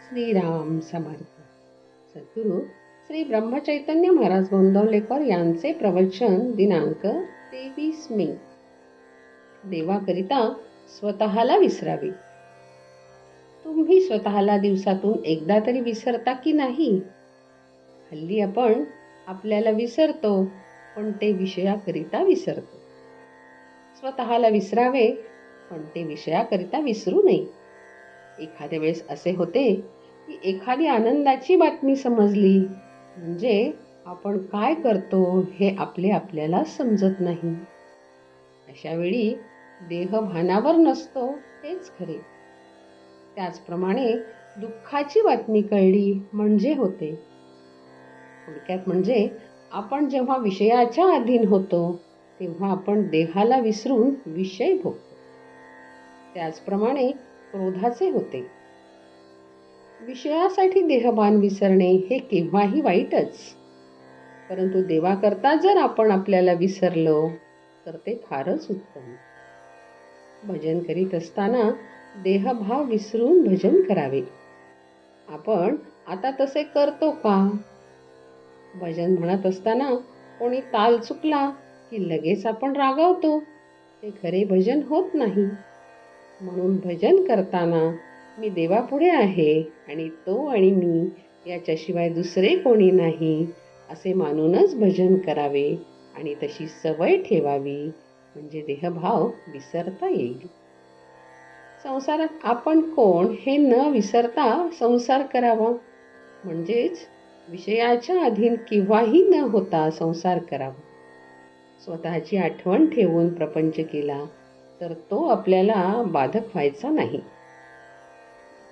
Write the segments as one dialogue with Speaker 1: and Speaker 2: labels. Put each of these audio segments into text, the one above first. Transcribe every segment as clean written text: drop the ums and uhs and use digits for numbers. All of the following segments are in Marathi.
Speaker 1: श्रीराम समर्थ. सद्गुरू श्री ब्रह्मचैतन्य महाराज गोंदवलेकर यांचे प्रवचन दिनांक 23 मे. देवाकरिता स्वतःला विसरावे. तुम्ही स्वतःला दिवसातून एकदा तरी विसरता की नाही? हल्ली आपण आपल्याला विसरतो, पण ते विषयाकरिता विसरतो. स्वतःला विसरावे, पण ते विषयाकरिता विसरू नये. एखाद्या वेळेस असे होते की एखादी आनंदाची बातमी समजली म्हणजे आपण काय करतो हे आपल्याला समजत नाही. अशा वेळी देह भानावर नसतो हेच खरे. त्याचप्रमाणे दुःखाची बातमी कळली म्हणजे होते. थोडक्यात म्हणजे आपण जेव्हा विषयाच्या अधीन होतो तेव्हा आपण देहाला विसरून विषय भोगतो. त्याचप्रमाणे क्रोधाचे होते. विषयासाठी देहभान विसरणे हे केव्हाही वाईटच, परंतु देवाकरता जर आपण आपल्याला विसरलो तर ते फारच उत्तम. भजन करीत असताना देहभाव विसरून भजन करावे. आपण आता तसे करतो का? भजन म्हणत असताना कोणी ताल चुकला की लगेच आपण रागावतो. ते खरे भजन होत नाही. म्हणून भजन करताना मी देवापुढे आहे आणि तो आणि मी याच्याशिवाय दुसरे कोणी नाही असे मानूनच भजन करावे आणि तशी सवय ठेवावी, म्हणजे देहभाव विसरता येईल. संसारात आपण कोण हे न विसरता संसार करावा, म्हणजेच विषयाच्या अधीन केव्हाही न होता संसार करावा. स्वतःची आठवण ठेवून प्रपंच केला तर तो आपल्याला बाधक व्हायचा नाही.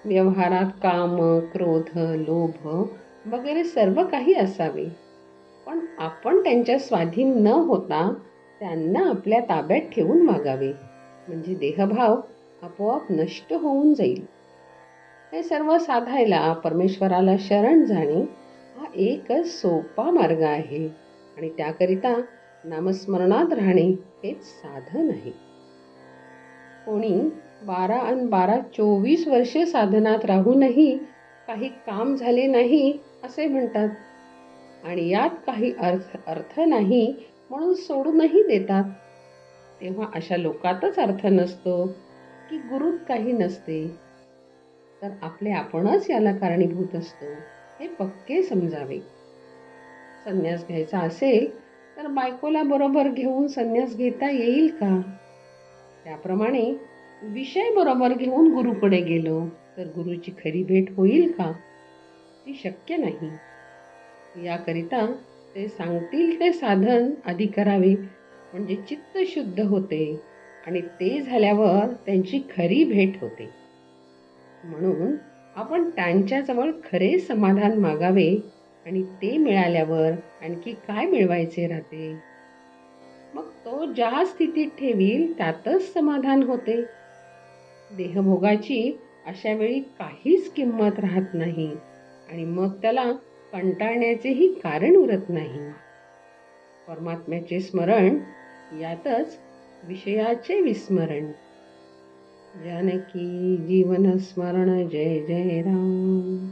Speaker 1: व्यवहारात काम, क्रोध, लोभ वगैरे सर्व काही असावे, पण आपण त्यांच्या स्वाधीन न होता त्यांना आपल्या ताब्यात ठेवून वागावे, म्हणजे देहभाव आपोआप नष्ट होऊन जाईल. हे सर्व साधायला परमेश्वराला शरण जाणे हा एकच सोपा मार्ग आहे आणि त्याकरिता नामस्मरणात राहणे हेच साधन आहे. कोणी 12 आणि 12 24 वर्षे साधनात राहूनही काही काम झाले नाही असे म्हणतात आणि यात काही अर्थ नाही म्हणून सोडूनही देतात. तेव्हा अशा लोकातच अर्थ नसतो की गुरूत काही नसते, तर आपणच याला कारणीभूत असतो हे पक्के समजावे. संन्यास घ्यायचा असेल तर बायकोला बरोबर घेऊन संन्यास घेता येईल का? त्याप्रमाणे विषय बरोबर घेऊन गुरुकडे गेलो तर गुरुची खरी भेट होईल का? ती शक्य नाही. याकरिता ते सांगतील ते साधन आधी करावे, म्हणजे चित्त शुद्ध होते आणि ते झाल्यावर त्यांची खरी भेट होते. म्हणून आपण त्यांच्याजवळ खरे समाधान मागावे आणि ते मिळाल्यावर आणखी काय मिळवायचे राहते? मग तो ज्या स्थितीत ठेवील त्यातच समाधान होते. देहभोगाची अशा वेळी काहीच किंमत राहत नाही आणि मग त्याला कंटाळण्याचेही कारण उरत नाही. परमात्म्याचे स्मरण यातच विषयाचे विस्मरण. जानकी जीवन स्मरण. जय जय राम.